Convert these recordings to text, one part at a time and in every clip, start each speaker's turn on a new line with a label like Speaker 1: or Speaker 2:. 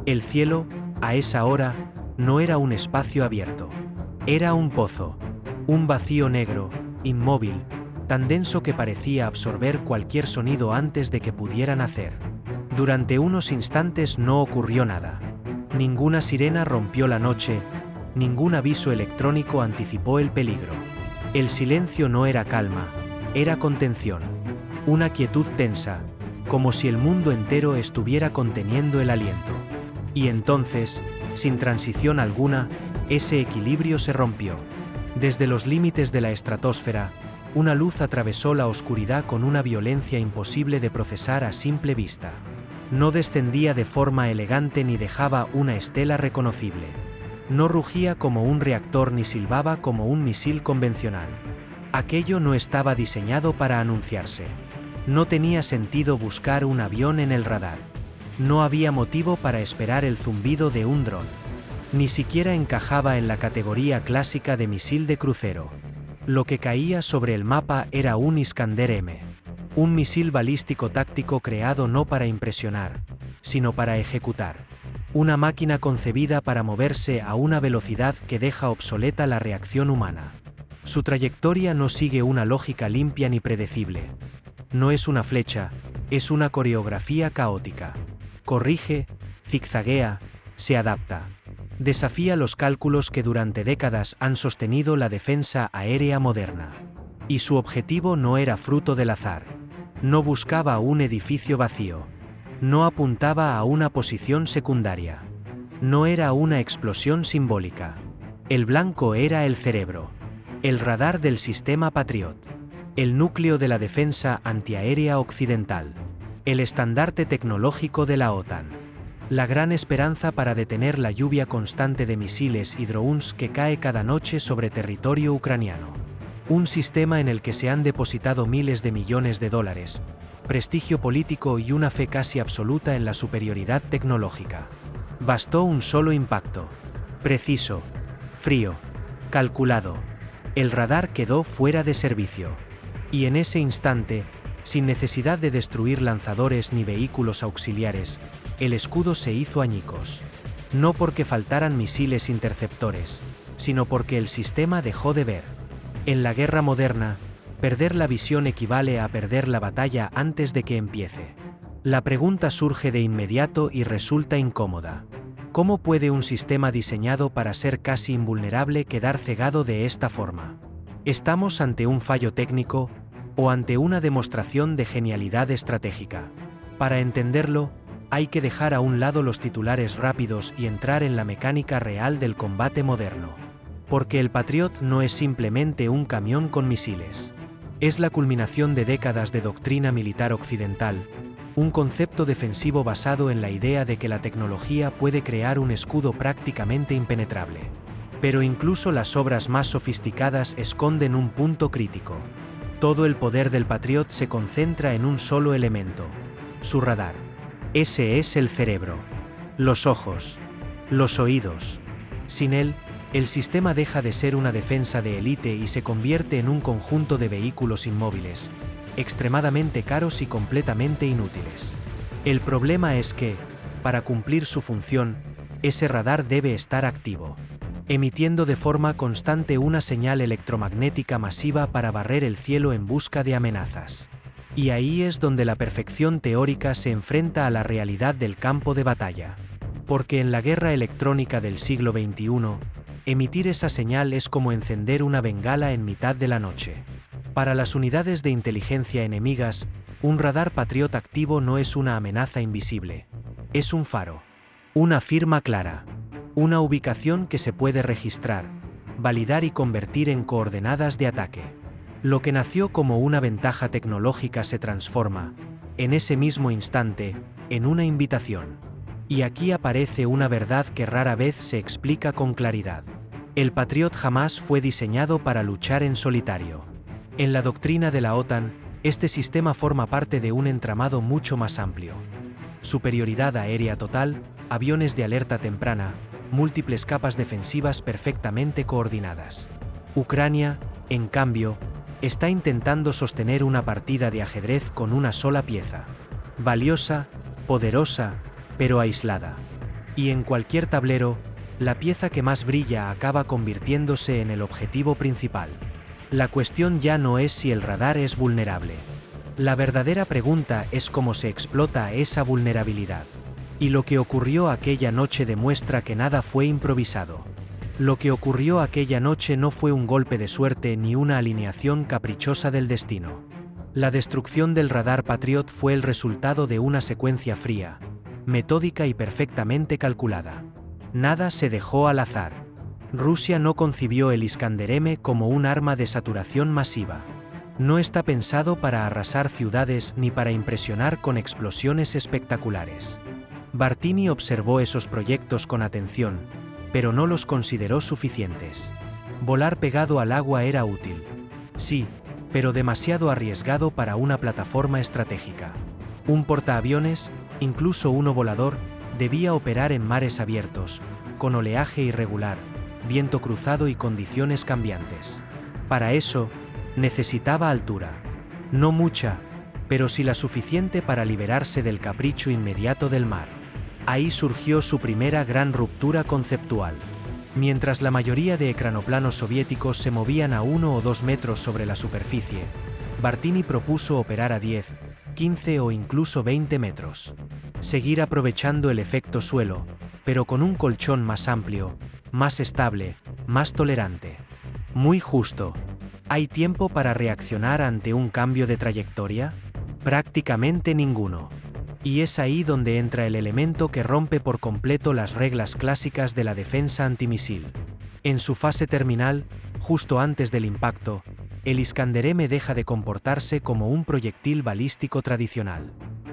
Speaker 1: El cielo, a esa hora, no era un espacio abierto. Era un pozo. Un vacío negro, inmóvil, tan denso que parecía absorber cualquier sonido antes de que pudiera nacer. Durante unos instantes no ocurrió nada. Ninguna sirena rompió la noche, ningún aviso electrónico anticipó el peligro. El silencio no era calma, era contención. Una quietud tensa, como si el mundo entero estuviera conteniendo el aliento. Y entonces, sin transición alguna, ese equilibrio se rompió. Desde los límites de la estratosfera, una luz atravesó la oscuridad con una violencia imposible de procesar a simple vista. No descendía de forma elegante ni dejaba una estela reconocible. No rugía como un reactor ni silbaba como un misil convencional. Aquello no estaba diseñado para anunciarse. No tenía sentido buscar un avión en el radar. No había motivo para esperar el zumbido de un dron. Ni siquiera encajaba en la categoría clásica de misil de crucero. Lo que caía sobre el mapa era un Iskander-M. Un misil balístico táctico creado no para impresionar, sino para ejecutar. Una máquina concebida para moverse a una velocidad que deja obsoleta la reacción humana. Su trayectoria no sigue una lógica limpia ni predecible. No es una flecha, es una coreografía caótica. Corrige, zigzaguea, se adapta. Desafía los cálculos que durante décadas han sostenido la defensa aérea moderna. Y su objetivo no era fruto del azar. No buscaba un edificio vacío. No apuntaba a una posición secundaria. No era una explosión simbólica. El blanco era el cerebro. El radar del sistema Patriot. El núcleo de la defensa antiaérea occidental. El estandarte tecnológico de la OTAN. La gran esperanza para detener la lluvia constante de misiles y drones que cae cada noche sobre territorio ucraniano. Un sistema en el que se han depositado miles de millones de dólares, prestigio político y una fe casi absoluta en la superioridad tecnológica. Bastó un solo impacto. Preciso, frío, calculado. El radar quedó fuera de servicio. Y en ese instante, sin necesidad de destruir lanzadores ni vehículos auxiliares, el escudo se hizo añicos. No porque faltaran misiles interceptores, sino porque el sistema dejó de ver. En la guerra moderna, perder la visión equivale a perder la batalla antes de que empiece. La pregunta surge de inmediato y resulta incómoda. ¿Cómo puede un sistema diseñado para ser casi invulnerable quedar cegado de esta forma? ¿Estamos ante un fallo técnico o ante una demostración de genialidad estratégica? Para entenderlo, hay que dejar a un lado los titulares rápidos y entrar en la mecánica real del combate moderno. Porque el Patriot no es simplemente un camión con misiles. Es la culminación de décadas de doctrina militar occidental, un concepto defensivo basado en la idea de que la tecnología puede crear un escudo prácticamente impenetrable. Pero incluso las obras más sofisticadas esconden un punto crítico. Todo el poder del Patriot se concentra en un solo elemento: su radar. Ese es el cerebro. Los ojos. Los oídos. Sin él, el sistema deja de ser una defensa de élite y se convierte en un conjunto de vehículos inmóviles, extremadamente caros y completamente inútiles. El problema es que, para cumplir su función, ese radar debe estar activo, emitiendo de forma constante una señal electromagnética masiva para barrer el cielo en busca de amenazas. Y ahí es donde la perfección teórica se enfrenta a la realidad del campo de batalla. Porque en la guerra electrónica del siglo XXI, emitir esa señal es como encender una bengala en mitad de la noche. Para las unidades de inteligencia enemigas, un radar Patriot activo no es una amenaza invisible. Es un faro. Una firma clara. Una ubicación que se puede registrar, validar y convertir en coordenadas de ataque. Lo que nació como una ventaja tecnológica se transforma, en ese mismo instante, en una invitación. Y aquí aparece una verdad que rara vez se explica con claridad. El Patriot jamás fue diseñado para luchar en solitario. En la doctrina de la OTAN, este sistema forma parte de un entramado mucho más amplio. Superioridad aérea total, aviones de alerta temprana, múltiples capas defensivas perfectamente coordinadas. Ucrania, en cambio, está intentando sostener una partida de ajedrez con una sola pieza. Valiosa, poderosa, pero aislada. Y en cualquier tablero, la pieza que más brilla acaba convirtiéndose en el objetivo principal. La cuestión ya no es si el radar es vulnerable. La verdadera pregunta es cómo se explota esa vulnerabilidad. Y lo que ocurrió aquella noche demuestra que nada fue improvisado. Lo que ocurrió aquella noche no fue un golpe de suerte ni una alineación caprichosa del destino. La destrucción del radar Patriot fue el resultado de una secuencia fría, metódica y perfectamente calculada. Nada se dejó al azar. Rusia no concibió el Iskander-M como un arma de saturación masiva. No está pensado para arrasar ciudades ni para impresionar con explosiones espectaculares. Bartini observó esos proyectos con atención, pero no los consideró suficientes. Volar pegado al agua era útil. Sí, pero demasiado arriesgado para una plataforma estratégica. Un portaaviones, incluso uno volador, debía operar en mares abiertos, con oleaje irregular, viento cruzado y condiciones cambiantes. Para eso, necesitaba altura. No mucha, pero sí la suficiente para liberarse del capricho inmediato del mar. Ahí surgió su primera gran ruptura conceptual. Mientras la mayoría de ecranoplanos soviéticos se movían a 1 o 2 metros sobre la superficie, Bartini propuso operar a 10, 15 o incluso 20 metros. Seguir aprovechando el efecto suelo, pero con un colchón más amplio, más estable, más tolerante. Muy justo. ¿Hay tiempo para reaccionar ante un cambio de trayectoria? Prácticamente ninguno. Y es ahí donde entra el elemento que rompe por completo las reglas clásicas de la defensa antimisil. En su fase terminal, justo antes del impacto, el Iskander-M deja de comportarse como un proyectil balístico tradicional.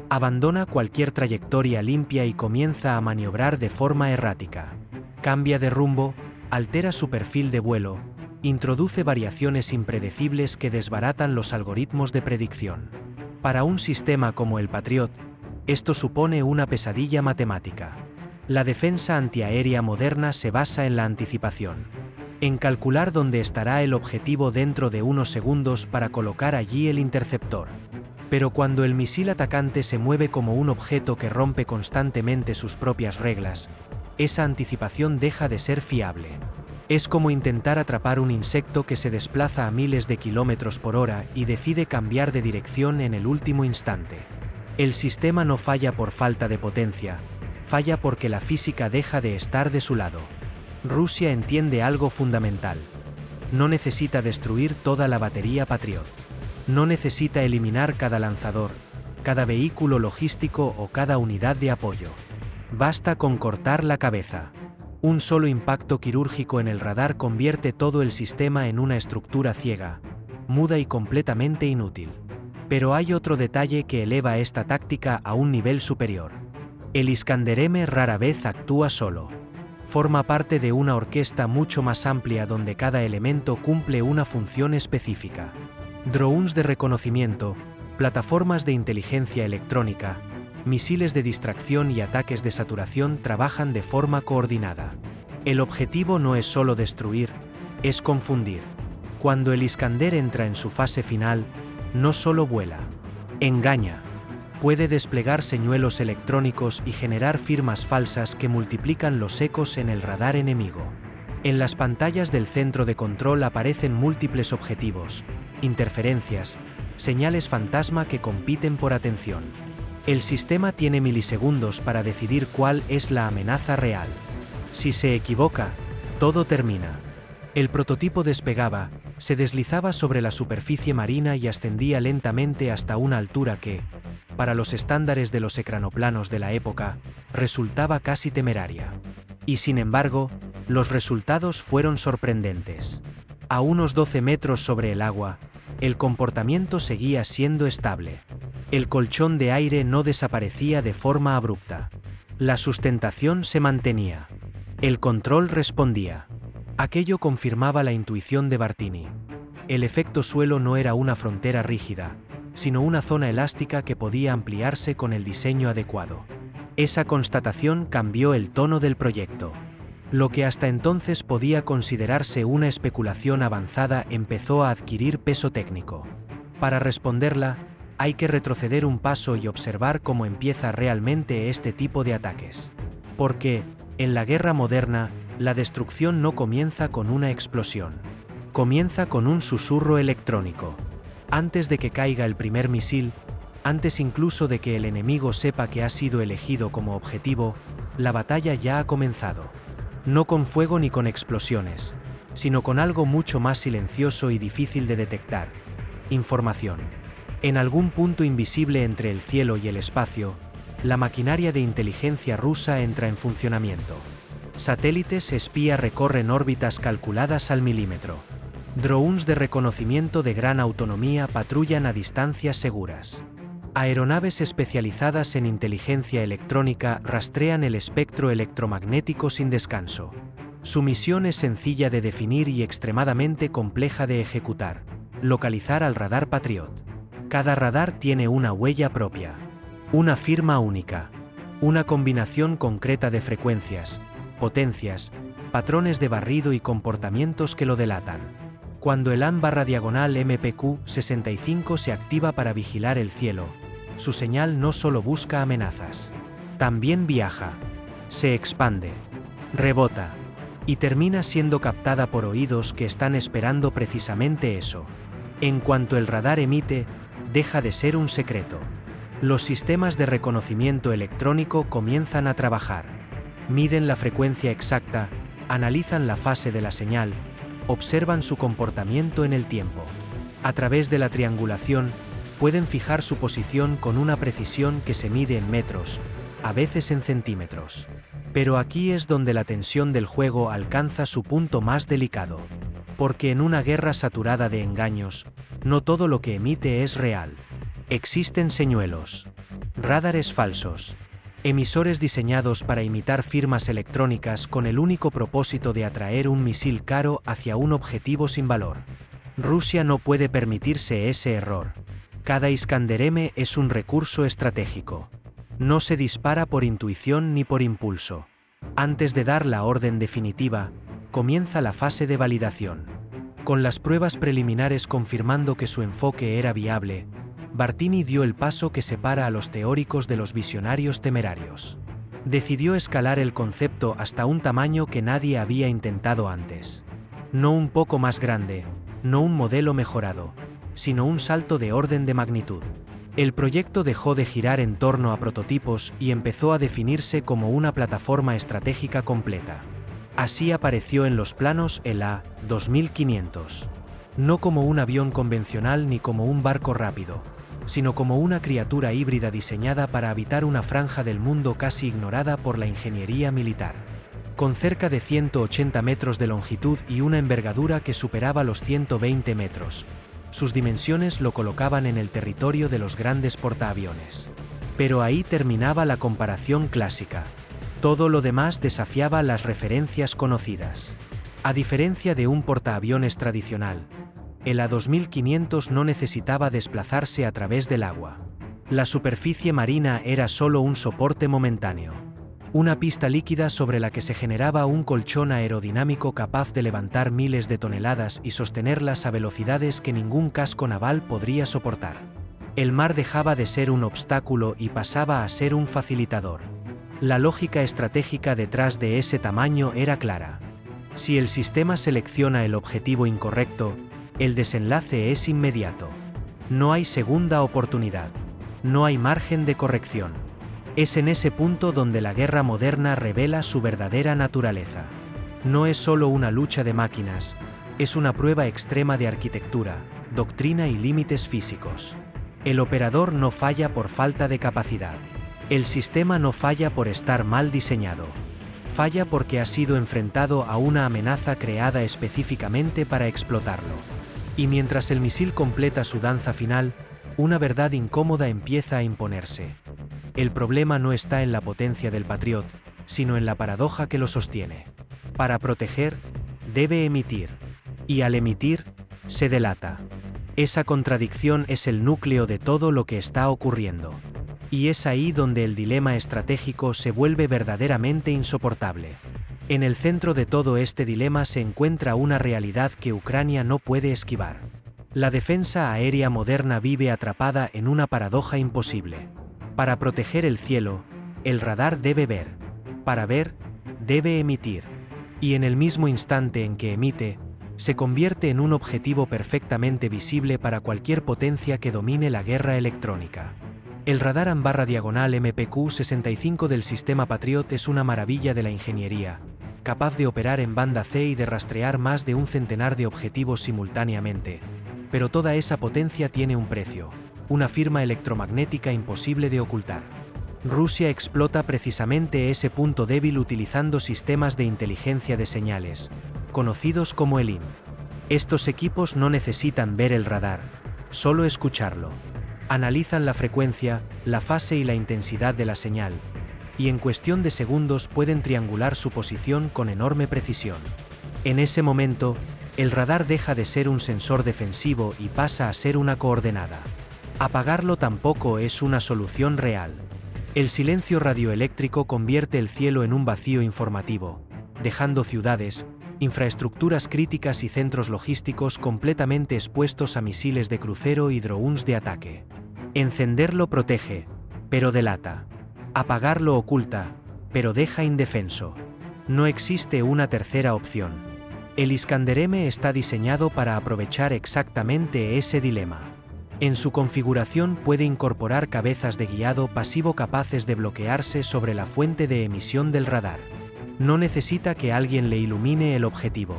Speaker 1: Abandona cualquier trayectoria limpia y comienza a maniobrar de forma errática. Cambia de rumbo, altera su perfil de vuelo, introduce variaciones impredecibles que desbaratan los algoritmos de predicción. Para un sistema como el Patriot, esto supone una pesadilla matemática. La defensa antiaérea moderna se basa en la anticipación. En calcular dónde estará el objetivo dentro de unos segundos para colocar allí el interceptor. Pero cuando el misil atacante se mueve como un objeto que rompe constantemente sus propias reglas, esa anticipación deja de ser fiable. Es como intentar atrapar un insecto que se desplaza a miles de kilómetros por hora y decide cambiar de dirección en el último instante. El sistema no falla por falta de potencia, falla porque la física deja de estar de su lado. Rusia entiende algo fundamental. No necesita destruir toda la batería Patriot. No necesita eliminar cada lanzador, cada vehículo logístico o cada unidad de apoyo. Basta con cortar la cabeza. Un solo impacto quirúrgico en el radar convierte todo el sistema en una estructura ciega, muda y completamente inútil. Pero hay otro detalle que eleva esta táctica a un nivel superior. El Iskander-M rara vez actúa solo. Forma parte de una orquesta mucho más amplia donde cada elemento cumple una función específica. Drones de reconocimiento, plataformas de inteligencia electrónica, misiles de distracción y ataques de saturación trabajan de forma coordinada. El objetivo no es solo destruir, es confundir. Cuando el Iskander entra en su fase final, no solo vuela, engaña. Puede desplegar señuelos electrónicos y generar firmas falsas que multiplican los ecos en el radar enemigo. En las pantallas del centro de control aparecen múltiples objetivos, interferencias, señales fantasma que compiten por atención. El sistema tiene milisegundos para decidir cuál es la amenaza real. Si se equivoca, todo termina. El prototipo despegaba, se deslizaba sobre la superficie marina y ascendía lentamente hasta una altura que, para los estándares de los ecranoplanos de la época, resultaba casi temeraria. Y sin embargo, los resultados fueron sorprendentes. A unos 12 metros sobre el agua, el comportamiento seguía siendo estable. El colchón de aire no desaparecía de forma abrupta. La sustentación se mantenía. El control respondía. Aquello confirmaba la intuición de Bartini. El efecto suelo no era una frontera rígida, sino una zona elástica que podía ampliarse con el diseño adecuado. Esa constatación cambió el tono del proyecto. Lo que hasta entonces podía considerarse una especulación avanzada empezó a adquirir peso técnico. Para responderla, hay que retroceder un paso y observar cómo empieza realmente este tipo de ataques. Porque, en la guerra moderna, la destrucción no comienza con una explosión. Comienza con un susurro electrónico. Antes de que caiga el primer misil, antes incluso de que el enemigo sepa que ha sido elegido como objetivo, la batalla ya ha comenzado. No con fuego ni con explosiones, sino con algo mucho más silencioso y difícil de detectar: información. En algún punto invisible entre el cielo y el espacio, la maquinaria de inteligencia rusa entra en funcionamiento. Satélites espía recorren órbitas calculadas al milímetro. Drones de reconocimiento de gran autonomía patrullan a distancias seguras. Aeronaves especializadas en inteligencia electrónica rastrean el espectro electromagnético sin descanso. Su misión es sencilla de definir y extremadamente compleja de ejecutar: localizar al radar Patriot. Cada radar tiene una huella propia, una firma única, una combinación concreta de frecuencias, potencias, patrones de barrido y comportamientos que lo delatan. Cuando el AN/MPQ-65 se activa para vigilar el cielo, su señal no solo busca amenazas, también viaja, se expande, rebota, y termina siendo captada por oídos que están esperando precisamente eso. En cuanto el radar emite, deja de ser un secreto. Los sistemas de reconocimiento electrónico comienzan a trabajar. Miden la frecuencia exacta, analizan la fase de la señal, observan su comportamiento en el tiempo. A través de la triangulación, pueden fijar su posición con una precisión que se mide en metros, a veces en centímetros. Pero aquí es donde la tensión del juego alcanza su punto más delicado. Porque en una guerra saturada de engaños, no todo lo que emite es real. Existen señuelos, radares falsos, emisores diseñados para imitar firmas electrónicas con el único propósito de atraer un misil caro hacia un objetivo sin valor. Rusia no puede permitirse ese error. Cada Iskander-M es un recurso estratégico. No se dispara por intuición ni por impulso. Antes de dar la orden definitiva, comienza la fase de validación. Con las pruebas preliminares confirmando que su enfoque era viable, Bartini dio el paso que separa a los teóricos de los visionarios temerarios. Decidió escalar el concepto hasta un tamaño que nadie había intentado antes. No un poco más grande, no un modelo mejorado, sino un salto de orden de magnitud. El proyecto dejó de girar en torno a prototipos y empezó a definirse como una plataforma estratégica completa. Así apareció en los planos el A-2500. No como un avión convencional ni como un barco rápido, sino como una criatura híbrida diseñada para habitar una franja del mundo casi ignorada por la ingeniería militar. Con cerca de 180 metros de longitud y una envergadura que superaba los 120 metros. Sus dimensiones lo colocaban en el territorio de los grandes portaaviones. Pero ahí terminaba la comparación clásica. Todo lo demás desafiaba las referencias conocidas. A diferencia de un portaaviones tradicional, el A-2500 no necesitaba desplazarse a través del agua. La superficie marina era solo un soporte momentáneo. Una pista líquida sobre la que se generaba un colchón aerodinámico capaz de levantar miles de toneladas y sostenerlas a velocidades que ningún casco naval podría soportar. El mar dejaba de ser un obstáculo y pasaba a ser un facilitador. La lógica estratégica detrás de ese tamaño era clara. Si el sistema selecciona el objetivo incorrecto, el desenlace es inmediato. No hay segunda oportunidad. No hay margen de corrección. Es en ese punto donde la guerra moderna revela su verdadera naturaleza. No es solo una lucha de máquinas, es una prueba extrema de arquitectura, doctrina y límites físicos. El operador no falla por falta de capacidad. El sistema no falla por estar mal diseñado. Falla porque ha sido enfrentado a una amenaza creada específicamente para explotarlo. Y mientras el misil completa su danza final, una verdad incómoda empieza a imponerse. El problema no está en la potencia del Patriot, sino en la paradoja que lo sostiene. Para proteger, debe emitir. Y al emitir, se delata. Esa contradicción es el núcleo de todo lo que está ocurriendo. Y es ahí donde el dilema estratégico se vuelve verdaderamente insoportable. En el centro de todo este dilema se encuentra una realidad que Ucrania no puede esquivar. La defensa aérea moderna vive atrapada en una paradoja imposible. Para proteger el cielo, el radar debe ver. Para ver, debe emitir. Y en el mismo instante en que emite, se convierte en un objetivo perfectamente visible para cualquier potencia que domine la guerra electrónica. El radar AN/diagonal MPQ-65 del sistema Patriot es una maravilla de la ingeniería, capaz de operar en banda C y de rastrear más de un centenar de objetivos simultáneamente. Pero toda esa potencia tiene un precio, una firma electromagnética imposible de ocultar. Rusia explota precisamente ese punto débil utilizando sistemas de inteligencia de señales, conocidos como el INT. Estos equipos no necesitan ver el radar, solo escucharlo. Analizan la frecuencia, la fase y la intensidad de la señal, y en cuestión de segundos pueden triangular su posición con enorme precisión. En ese momento, el radar deja de ser un sensor defensivo y pasa a ser una coordenada. Apagarlo tampoco es una solución real. El silencio radioeléctrico convierte el cielo en un vacío informativo, dejando ciudades, infraestructuras críticas y centros logísticos completamente expuestos a misiles de crucero y drones de ataque. Encenderlo protege, pero delata. Apagarlo oculta, pero deja indefenso. No existe una tercera opción. El Iskander-M está diseñado para aprovechar exactamente ese dilema. En su configuración puede incorporar cabezas de guiado pasivo capaces de bloquearse sobre la fuente de emisión del radar. No necesita que alguien le ilumine el objetivo.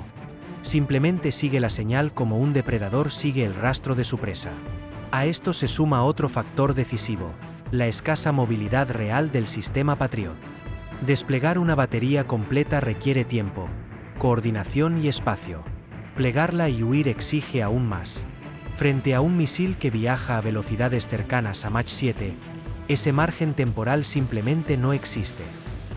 Speaker 1: Simplemente sigue la señal como un depredador sigue el rastro de su presa. A esto se suma otro factor decisivo, la escasa movilidad real del sistema Patriot. Desplegar una batería completa requiere tiempo, coordinación y espacio. Plegarla y huir exige aún más. Frente a un misil que viaja a velocidades cercanas a Mach 7, ese margen temporal simplemente no existe.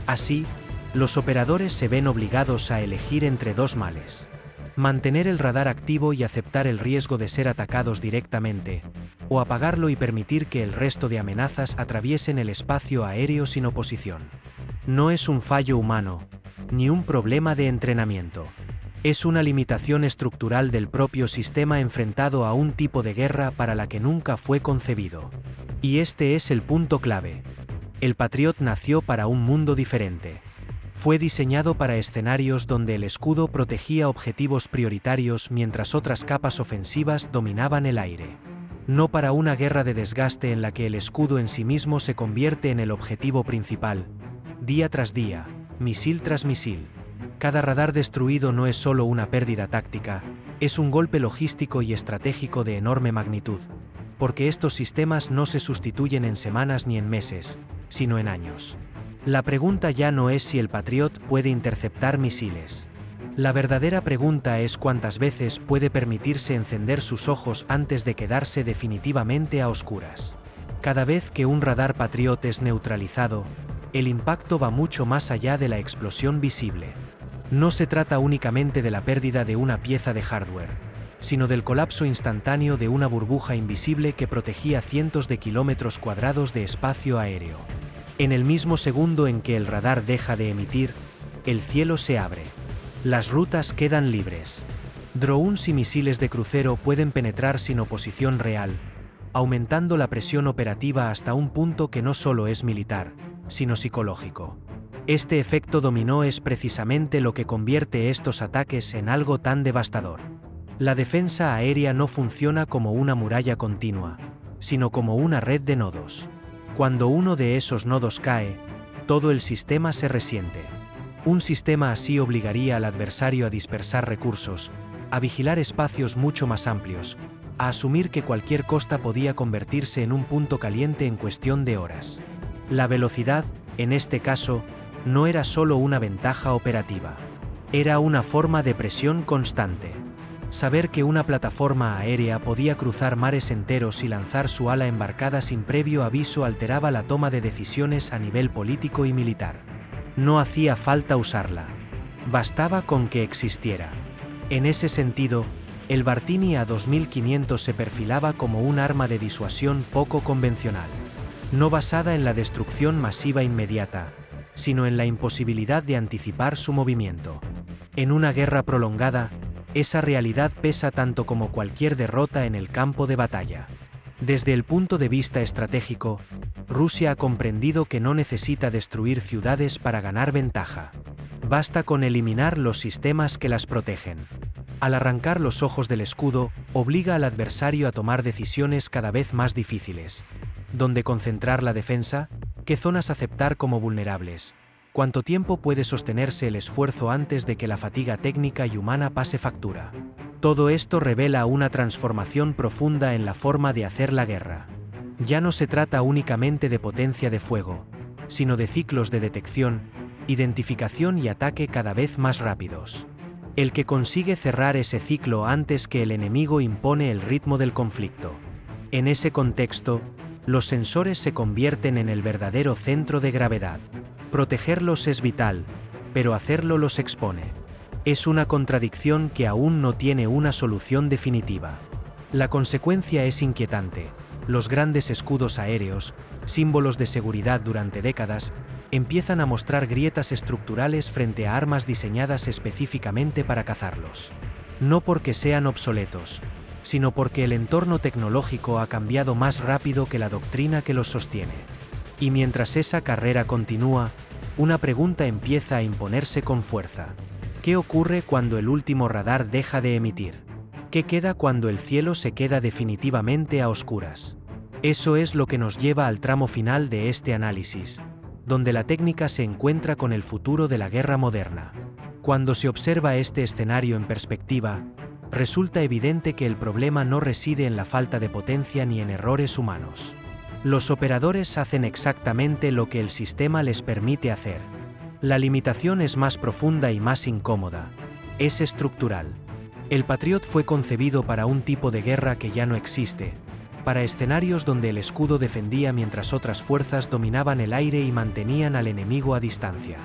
Speaker 1: Así, los operadores se ven obligados a elegir entre dos males: mantener el radar activo y aceptar el riesgo de ser atacados directamente, o apagarlo y permitir que el resto de amenazas atraviesen el espacio aéreo sin oposición. No es un fallo humano, ni un problema de entrenamiento. Es una limitación estructural del propio sistema enfrentado a un tipo de guerra para la que nunca fue concebido. Y este es el punto clave. El Patriot nació para un mundo diferente. Fue diseñado para escenarios donde el escudo protegía objetivos prioritarios mientras otras capas ofensivas dominaban el aire. No para una guerra de desgaste en la que el escudo en sí mismo se convierte en el objetivo principal, día tras día, misil tras misil. Cada radar destruido no es solo una pérdida táctica, es un golpe logístico y estratégico de enorme magnitud, porque estos sistemas no se sustituyen en semanas ni en meses, sino en años. La pregunta ya no es si el Patriot puede interceptar misiles. La verdadera pregunta es cuántas veces puede permitirse encender sus ojos antes de quedarse definitivamente a oscuras. Cada vez que un radar Patriot es neutralizado, el impacto va mucho más allá de la explosión visible. No se trata únicamente de la pérdida de una pieza de hardware, sino del colapso instantáneo de una burbuja invisible que protegía cientos de kilómetros cuadrados de espacio aéreo. En el mismo segundo en que el radar deja de emitir, el cielo se abre. Las rutas quedan libres. Drones y misiles de crucero pueden penetrar sin oposición real, aumentando la presión operativa hasta un punto que no solo es militar, sino psicológico. Este efecto dominó es precisamente lo que convierte estos ataques en algo tan devastador. La defensa aérea no funciona como una muralla continua, sino como una red de nodos. Cuando uno de esos nodos cae, todo el sistema se resiente. Un sistema así obligaría al adversario a dispersar recursos, a vigilar espacios mucho más amplios, a asumir que cualquier costa podía convertirse en un punto caliente en cuestión de horas. La velocidad, en este caso, no era solo una ventaja operativa. Era una forma de presión constante. Saber que una plataforma aérea podía cruzar mares enteros y lanzar su ala embarcada sin previo aviso alteraba la toma de decisiones a nivel político y militar. No hacía falta usarla. Bastaba con que existiera. En ese sentido, el Bartini A2500 se perfilaba como un arma de disuasión poco convencional. No basada en la destrucción masiva inmediata, sino en la imposibilidad de anticipar su movimiento. En una guerra prolongada, esa realidad pesa tanto como cualquier derrota en el campo de batalla. Desde el punto de vista estratégico, Rusia ha comprendido que no necesita destruir ciudades para ganar ventaja. Basta con eliminar los sistemas que las protegen. Al arrancar los ojos del escudo, obliga al adversario a tomar decisiones cada vez más difíciles. ¿Dónde concentrar la defensa? ¿Qué zonas aceptar como vulnerables? ¿Cuánto tiempo puede sostenerse el esfuerzo antes de que la fatiga técnica y humana pase factura? Todo esto revela una transformación profunda en la forma de hacer la guerra. Ya no se trata únicamente de potencia de fuego, sino de ciclos de detección, identificación y ataque cada vez más rápidos. El que consigue cerrar ese ciclo antes que el enemigo impone el ritmo del conflicto. En ese contexto, los sensores se convierten en el verdadero centro de gravedad. Protegerlos es vital, pero hacerlo los expone. Es una contradicción que aún no tiene una solución definitiva. La consecuencia es inquietante. Los grandes escudos aéreos, símbolos de seguridad durante décadas, empiezan a mostrar grietas estructurales frente a armas diseñadas específicamente para cazarlos. No porque sean obsoletos, sino porque el entorno tecnológico ha cambiado más rápido que la doctrina que los sostiene. Y mientras esa carrera continúa, una pregunta empieza a imponerse con fuerza. ¿Qué ocurre cuando el último radar deja de emitir? ¿Qué queda cuando el cielo se queda definitivamente a oscuras? Eso es lo que nos lleva al tramo final de este análisis, donde la técnica se encuentra con el futuro de la guerra moderna. Cuando se observa este escenario en perspectiva, resulta evidente que el problema no reside en la falta de potencia ni en errores humanos. Los operadores hacen exactamente lo que el sistema les permite hacer. La limitación es más profunda y más incómoda. Es estructural. El Patriot fue concebido para un tipo de guerra que ya no existe, para escenarios donde el escudo defendía mientras otras fuerzas dominaban el aire y mantenían al enemigo a distancia.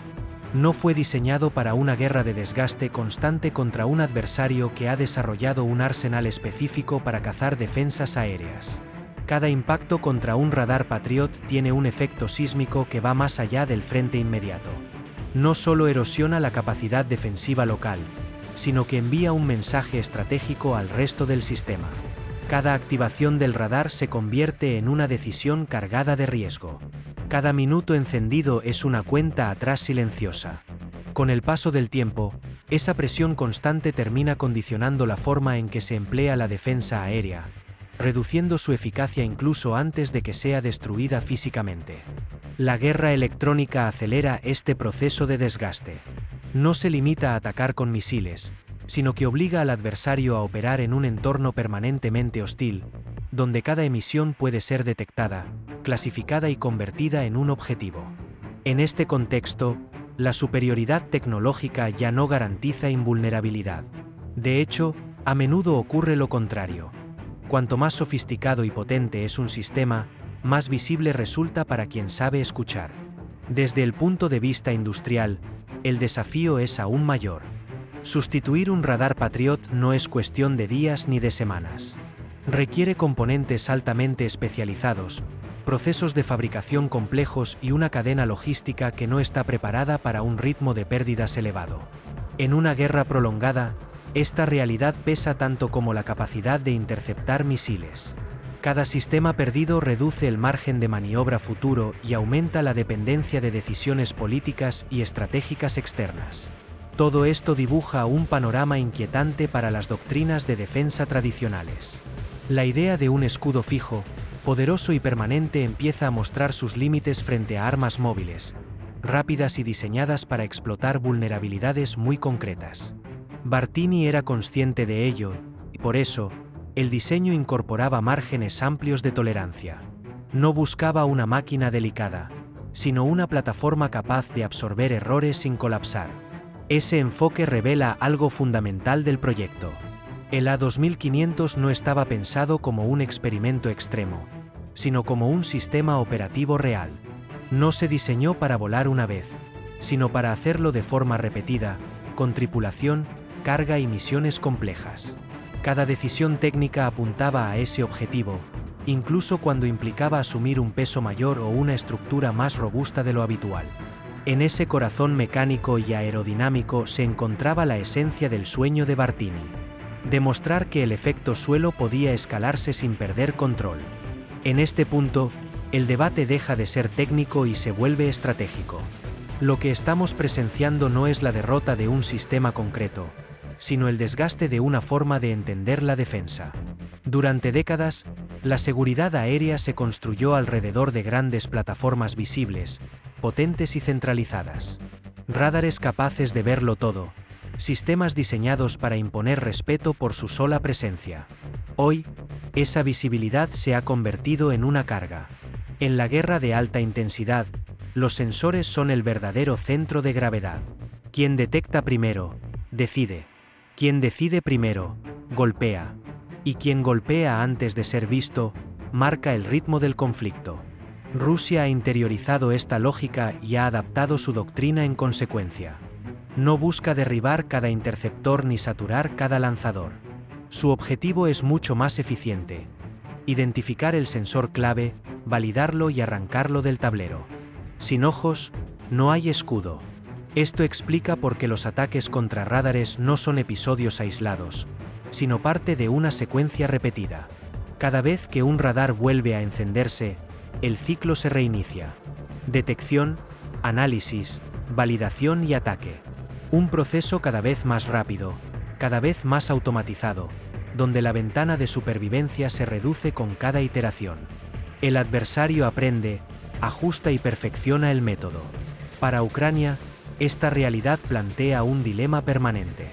Speaker 1: No fue diseñado para una guerra de desgaste constante contra un adversario que ha desarrollado un arsenal específico para cazar defensas aéreas. Cada impacto contra un radar Patriot tiene un efecto sísmico que va más allá del frente inmediato. No solo erosiona la capacidad defensiva local, sino que envía un mensaje estratégico al resto del sistema. Cada activación del radar se convierte en una decisión cargada de riesgo. Cada minuto encendido es una cuenta atrás silenciosa. Con el paso del tiempo, esa presión constante termina condicionando la forma en que se emplea la defensa aérea, reduciendo su eficacia incluso antes de que sea destruida físicamente. La guerra electrónica acelera este proceso de desgaste. No se limita a atacar con misiles, sino que obliga al adversario a operar en un entorno permanentemente hostil, donde cada emisión puede ser detectada, clasificada y convertida en un objetivo. En este contexto, la superioridad tecnológica ya no garantiza invulnerabilidad. De hecho, a menudo ocurre lo contrario. Cuanto más sofisticado y potente es un sistema, más visible resulta para quien sabe escuchar. Desde el punto de vista industrial, el desafío es aún mayor. Sustituir un radar Patriot no es cuestión de días ni de semanas. Requiere componentes altamente especializados, procesos de fabricación complejos y una cadena logística que no está preparada para un ritmo de pérdidas elevado. En una guerra prolongada, esta realidad pesa tanto como la capacidad de interceptar misiles. Cada sistema perdido reduce el margen de maniobra futuro y aumenta la dependencia de decisiones políticas y estratégicas externas. Todo esto dibuja un panorama inquietante para las doctrinas de defensa tradicionales. La idea de un escudo fijo, poderoso y permanente empieza a mostrar sus límites frente a armas móviles, rápidas y diseñadas para explotar vulnerabilidades muy concretas. Bartini era consciente de ello, y por eso, el diseño incorporaba márgenes amplios de tolerancia. No buscaba una máquina delicada, sino una plataforma capaz de absorber errores sin colapsar. Ese enfoque revela algo fundamental del proyecto. El A2500 no estaba pensado como un experimento extremo, sino como un sistema operativo real. No se diseñó para volar una vez, sino para hacerlo de forma repetida, con tripulación, carga y misiones complejas. Cada decisión técnica apuntaba a ese objetivo, incluso cuando implicaba asumir un peso mayor o una estructura más robusta de lo habitual. En ese corazón mecánico y aerodinámico se encontraba la esencia del sueño de Bartini: demostrar que el efecto suelo podía escalarse sin perder control. En este punto, El debate deja de ser técnico y se vuelve estratégico. Lo que estamos presenciando no es la derrota de un sistema concreto, sino el desgaste de una forma de entender la defensa. Durante décadas, la seguridad aérea se construyó alrededor de grandes plataformas visibles, potentes y centralizadas. Radares capaces de verlo todo, sistemas diseñados para imponer respeto por su sola presencia. Hoy, esa visibilidad se ha convertido en una carga. En la guerra de alta intensidad, los sensores son el verdadero centro de gravedad. Quien detecta primero, decide. Quien decide primero, golpea. Y quien golpea antes de ser visto, marca el ritmo del conflicto. Rusia ha interiorizado esta lógica y ha adaptado su doctrina en consecuencia. No busca derribar cada interceptor ni saturar cada lanzador. Su objetivo es mucho más eficiente: identificar el sensor clave, validarlo y arrancarlo del tablero. Sin ojos, no hay escudo. Esto explica por qué los ataques contra radares no son episodios aislados, sino parte de una secuencia repetida. Cada vez que un radar vuelve a encenderse, el ciclo se reinicia. Detección, análisis, validación y ataque. Un proceso cada vez más rápido, cada vez más automatizado, donde la ventana de supervivencia se reduce con cada iteración. El adversario aprende, ajusta y perfecciona el método. Para Ucrania, esta realidad plantea un dilema permanente.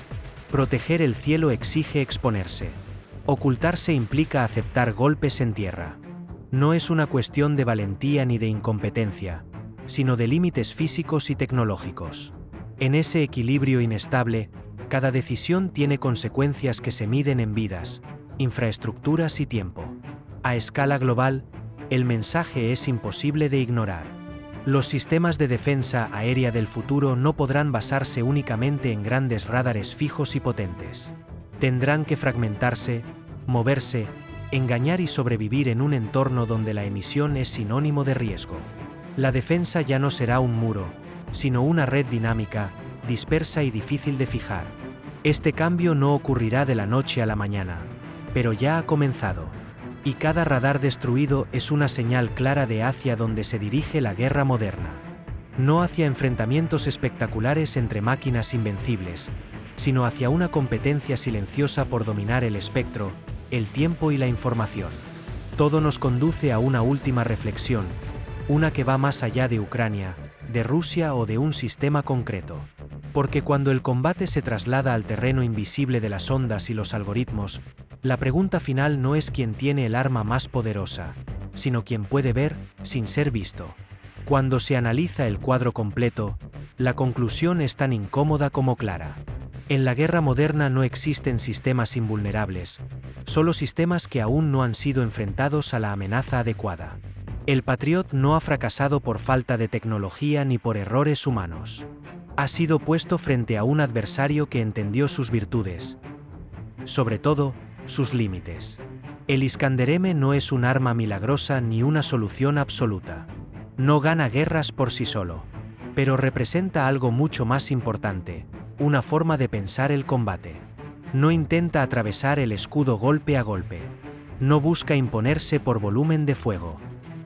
Speaker 1: Proteger el cielo exige exponerse. Ocultarse implica aceptar golpes en tierra. No es una cuestión de valentía ni de incompetencia, sino de límites físicos y tecnológicos. En ese equilibrio inestable, cada decisión tiene consecuencias que se miden en vidas, infraestructuras y tiempo. A escala global, el mensaje es imposible de ignorar. Los sistemas de defensa aérea del futuro no podrán basarse únicamente en grandes radares fijos y potentes. Tendrán que fragmentarse, moverse, engañar y sobrevivir en un entorno donde la emisión es sinónimo de riesgo. La defensa ya no será un muro, sino una red dinámica, dispersa y difícil de fijar. Este cambio no ocurrirá de la noche a la mañana, pero ya ha comenzado. Y cada radar destruido es una señal clara de hacia dónde se dirige la guerra moderna. No hacia enfrentamientos espectaculares entre máquinas invencibles, sino hacia una competencia silenciosa por dominar el espectro, el tiempo y la información. Todo nos conduce a una última reflexión, una que va más allá de Ucrania, de Rusia o de un sistema concreto. Porque cuando el combate se traslada al terreno invisible de las ondas y los algoritmos, la pregunta final no es quién tiene el arma más poderosa, sino quién puede ver sin ser visto. Cuando se analiza el cuadro completo, la conclusión es tan incómoda como clara. En la guerra moderna no existen sistemas invulnerables, solo sistemas que aún no han sido enfrentados a la amenaza adecuada. El Patriot no ha fracasado por falta de tecnología ni por errores humanos. Ha sido puesto frente a un adversario que entendió sus virtudes, sobre todo, sus límites. El Iskander-M no es un arma milagrosa ni una solución absoluta. No gana guerras por sí solo, pero representa algo mucho más importante, una forma de pensar el combate. No intenta atravesar el escudo golpe a golpe. No busca imponerse por volumen de fuego.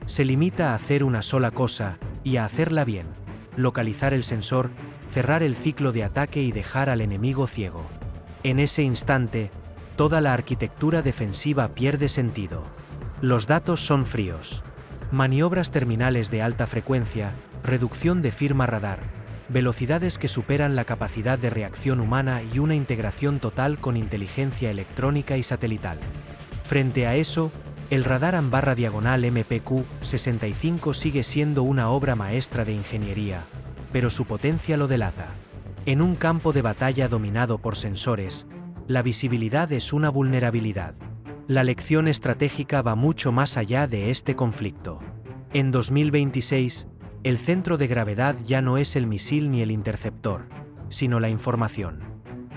Speaker 1: Se limita a hacer una sola cosa, y a hacerla bien: localizar el sensor, cerrar el ciclo de ataque y dejar al enemigo ciego. En ese instante, toda la arquitectura defensiva pierde sentido. Los datos son fríos. Maniobras terminales de alta frecuencia, reducción de firma radar, velocidades que superan la capacidad de reacción humana y una integración total con inteligencia electrónica y satelital. Frente a eso, el radar /diagonal MPQ-65 sigue siendo una obra maestra de ingeniería, pero su potencia lo delata. En un campo de batalla dominado por sensores, la visibilidad es una vulnerabilidad. La lección estratégica va mucho más allá de este conflicto. En 2026, el centro de gravedad ya no es el misil ni el interceptor, sino la información.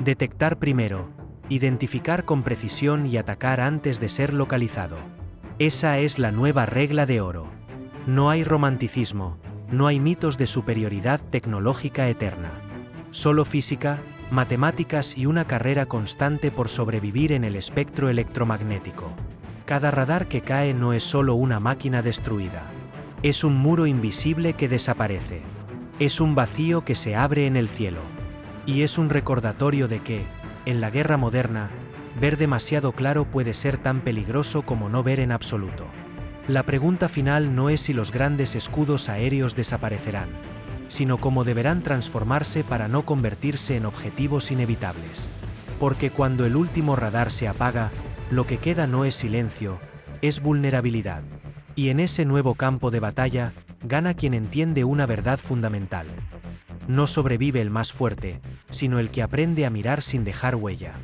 Speaker 1: Detectar primero, identificar con precisión y atacar antes de ser localizado. Esa es la nueva regla de oro. No hay romanticismo, no hay mitos de superioridad tecnológica eterna. Solo física, matemáticas y una carrera constante por sobrevivir en el espectro electromagnético. Cada radar que cae no es solo una máquina destruida. Es un muro invisible que desaparece. Es un vacío que se abre en el cielo. Y es un recordatorio de que, en la guerra moderna, ver demasiado claro puede ser tan peligroso como no ver en absoluto. La pregunta final no es si los grandes escudos aéreos desaparecerán, sino cómo deberán transformarse para no convertirse en objetivos inevitables. Porque cuando el último radar se apaga, lo que queda no es silencio, es vulnerabilidad. Y en ese nuevo campo de batalla, gana quien entiende una verdad fundamental. No sobrevive el más fuerte, sino el que aprende a mirar sin dejar huella.